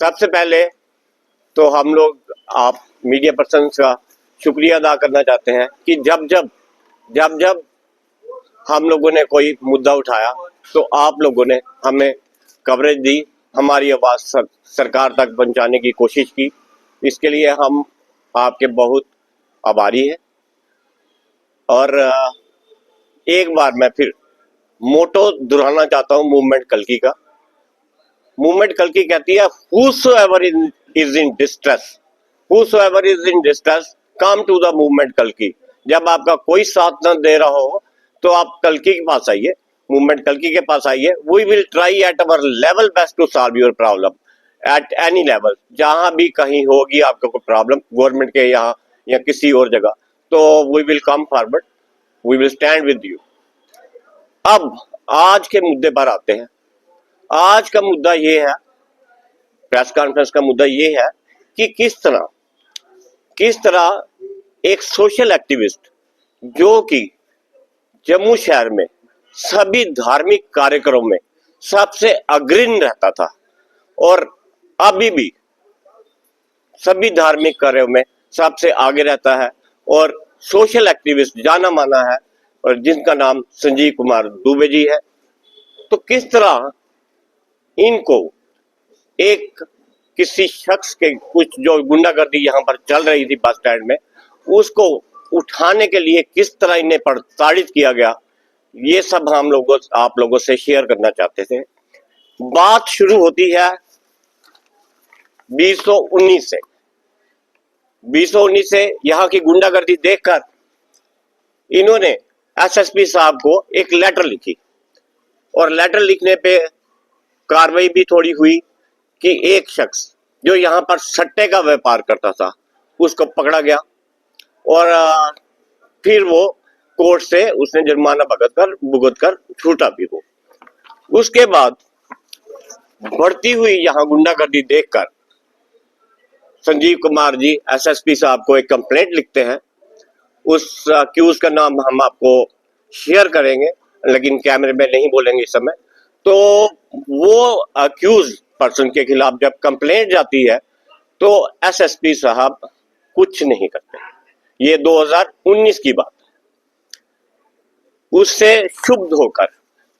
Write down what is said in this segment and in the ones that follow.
सबसे पहले तो हम लोग आप मीडिया पर्सन का शुक्रिया अदा करना चाहते हैं कि जब जब हम लोगों ने कोई मुद्दा उठाया तो आप लोगों ने हमें कवरेज दी, हमारी आवाज़ सरकार तक पहुंचाने की कोशिश की। इसके लिए हम आपके बहुत आभारी हैं। और एक बार मैं फिर मोटो दोहराना चाहता हूँ मूवमेंट कल्कि का। मूवमेंट कल्कि कहती है whosoever is in distress, whosoever is in distress come to the movement कल्कि। जब आपका कोई साथ न दे रहा हो तो आप कल्कि के पास आइए, मूवमेंट कल्कि के पास आइए। We will try at our level best to solve your problem at any level. जहां भी कहीं होगी आपको कोई प्रॉब्लम गवर्नमेंट के यहाँ या किसी और जगह, तो we will come forward, we will stand with you. अब आज के मुद्दे पर आते हैं। आज का मुद्दा ये है, प्रेस कॉन्फ्रेंस का मुद्दा ये है कि किस तरह एक सोशल एक्टिविस्ट जो कि जम्मू शहर में सभी धार्मिक कार्यक्रमों में सबसे अग्रणी रहता था और अभी भी सभी धार्मिक कार्यों में सबसे आगे रहता है और सोशल एक्टिविस्ट जाना माना है, और जिनका नाम संजीव कुमार दुबे जी है। तो किस तरह इनको एक किसी शख्स के कुछ जो गुंडागर्दी यहाँ पर चल रही थी बस स्टैंड में, उसको उठाने के लिए किस तरह इन्हें प्रताड़ित किया गया, ये सब हम लोगों आप लोगों से शेयर करना चाहते थे। बात शुरू होती है 2019 से। 2019 से यहाँ की गुंडागर्दी देखकर इन्होंने एसएसपी साहब को एक लेटर लिखी और लेटर लिखने पे कार्रवाई भी थोड़ी हुई कि एक शख्स जो यहाँ पर सट्टे का व्यापार करता था उसको पकड़ा गया और फिर वो कोर्ट से उसने जुर्माना भुगत कर छूटा भी हो। उसके बाद बढ़ती हुई यहाँ गुंडागर्दी देखकर संजीव कुमार जी एसएसपी साहब को एक कंप्लेंट लिखते हैं। उस अक्यूज का नाम हम आपको शेयर करेंगे, लेकिन कैमरे में नहीं बोलेंगे इस समय। तो वो अक्यूज पर्सन के खिलाफ जब कंप्लेंट जाती है तो एसएसपी साहब कुछ नहीं करते। ये 2019 की बात है। उससे क्षुब्ध होकर,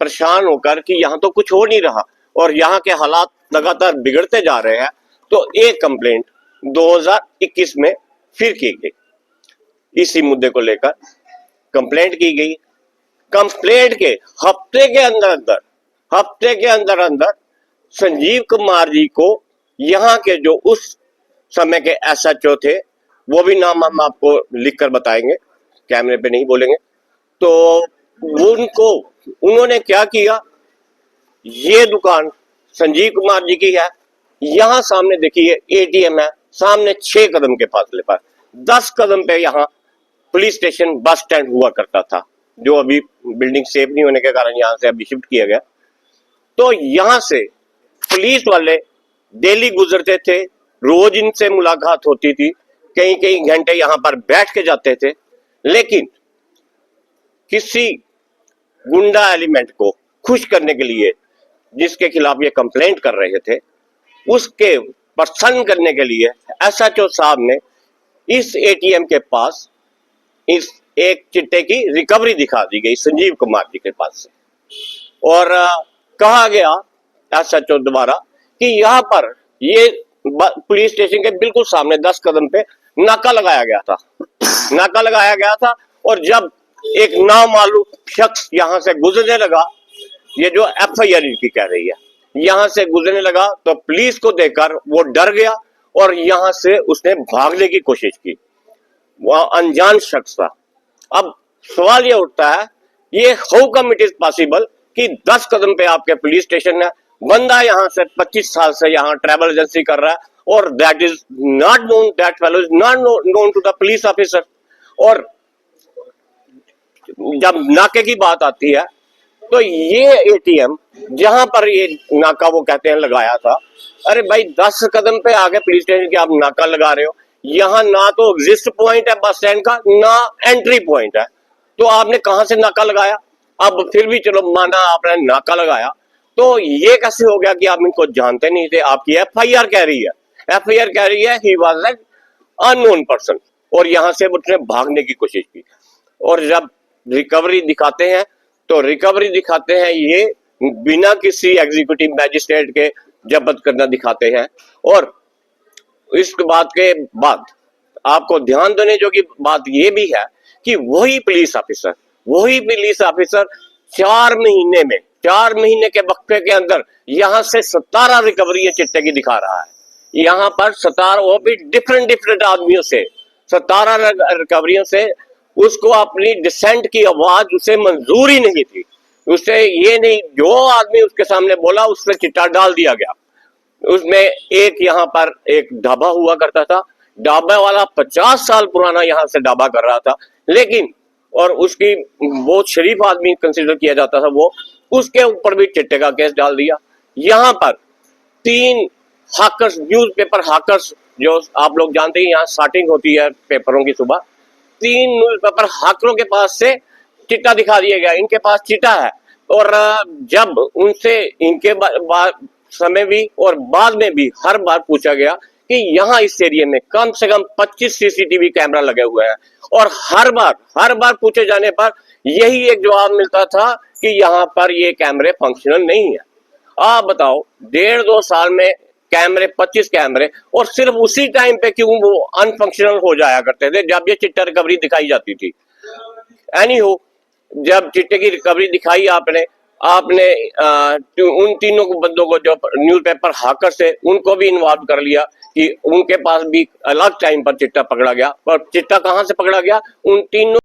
परेशान होकर कि यहाँ तो कुछ हो नहीं रहा और यहाँ के हालात लगातार बिगड़ते जा रहे हैं, तो एक कंप्लेंट 2021 में फिर की गई। इसी मुद्दे को लेकर कंप्लेंट की गई। कंप्लेंट के हफ्ते के अंदर संजीव कुमार जी को यहाँ के जो उस समय के एसएचओ थे, वो भी नाम हम आपको लिखकर बताएंगे, कैमरे पे नहीं बोलेंगे। तो उन्होंने क्या किया, ये दुकान संजीव कुमार जी की है, यहाँ सामने देखिए एटीएम है, सामने 6 कदम के फासले पर, 10 कदम पे यहाँ पुलिस स्टेशन बस स्टैंड हुआ करता था, जो अभी बिल्डिंग सेफ नहीं होने के कारण यहाँ से अभी शिफ्ट किया गया। तो यहाँ से पुलिस वाले डेली गुजरते थे, रोज इनसे मुलाकात होती थी, कई घंटे यहाँ पर बैठ के जाते थे। लेकिन किसी गुंडा एलिमेंट को खुश करने के लिए, जिसके खिलाफ ये कंप्लेंट कर रहे थे, उसके प्रसन्न करने के लिए एसएचओ साहब ने इस एटीएम के पास इस एक चिट्टे की रिकवरी दिखा दी गई संजीव कुमार जी के पास से। और कहा गया एसएचओ द्वारा कि यहाँ पर ये पुलिस स्टेशन के बिल्कुल सामने 10 कदम पे नाका लगाया गया था और जब एक नामालूम शख्स यहाँ से गुजरने लगा, ये जो एफआईआर की कह रही है, यहाँ से गुजरने लगा तो पुलिस को देखकर वो डर गया और यहाँ से उसने भागने की कोशिश की। वह अनजान शख्स था। अब सवाल ये उठता है, ये how come it is possible कि 10 कदम पे आपके पुलिस स्टेशन है, बंदा यहाँ से 25 साल से यहाँ ट्रैवल एजेंसी कर रहा है और that is not known, that fellow is not known to the police officer. और जब नाके की बात आती है तो ये एटीएम जहां पर ये नाका वो कहते हैं लगाया था, अरे भाई 10 कदम पे आगे पुलिस स्टेशन के आप नाका लगा रहे हो, यहाँ ना तो एग्जिस्ट पॉइंट है बस स्टैंड का, ना एंट्री पॉइंट है, तो आपने कहां से नाका लगाया। अब फिर भी चलो माना आपने नाका लगाया तो ये कैसे हो गया कि आप इनको जानते नहीं थे? आपकी एफआईआर कह रही है, एफआईआर कह रही है he was an unknown person, और यहां से उसने भागने की कोशिश की। और जब रिकवरी दिखाते हैं तो रिकवरी दिखाते हैं ये बिना किसी एग्जीक्यूटिव मैजिस्ट्रेट के जब्त करना दिखाते हैं। और इस बात के बाद आपको ध्यान देने जो की बात ये भी है कि वही पुलिस ऑफिसर 4 महीने के वक्फे के अंदर यहां से 17 रिकवरी चिट्टे की दिखा रहा है। यहां पर 17, वो भी डिफरेंट आदमियों से 17 रिकवरियों से। उसको अपनी डिसेंट की आवाज उसे मंजूर ही नहीं थी, उसे ये नहीं, जो आदमी उसके सामने बोला उसने चिट्टा डाल दिया गया। उसमें एक यहाँ पर एक ढाबा हुआ करता था, ढाबा वाला 50 साल पुराना यहाँ से ढाबा कर रहा था, लेकिन और उसकी बहुत शरीफ आदमी कंसिडर किया जाता था वो, उसके ऊपर भी चिट्टे का केस डाल दिया। यहाँ पर 3 हाकर्स, न्यूज़पेपर हाकर्स, जो आप लोग जानते हैं यहाँ स्टार्टिंग होती है पेपरों की सुबह, 3 न्यूज़पेपर हाकरों के पास से चिट्टा दिखा दिया गया, इनके पास चिट्टा है। और जब उनसे इनके समय भी और बाद में भी हर बार पूछा गया कि यहाँ इस एरिया में कम से कम 25 सीसीटीवी कैमरा लगे हुए हैं, और हर बार पूछे जाने पर यही एक जवाब मिलता था कि यहाँ पर ये कैमरे फंक्शनल नहीं है। आप बताओ 1.5-2 साल में कैमरे 25 कैमरे, और सिर्फ उसी टाइम पे क्यों वो अनफंक्शनल हो जाया करते थे जब ये चिट्टा रिकवरी दिखाई जाती थी। एनी हो, जब चिट्टे की रिकवरी दिखाई आपने उन तीनों बंदों को जो न्यूज़पेपर हाकर से, उनको भी इन्वॉल्व कर लिया कि उनके पास भी अलग टाइम पर चिट्टा पकड़ा गया। पर चिट्टा कहां से पकड़ा गया? उन तीनों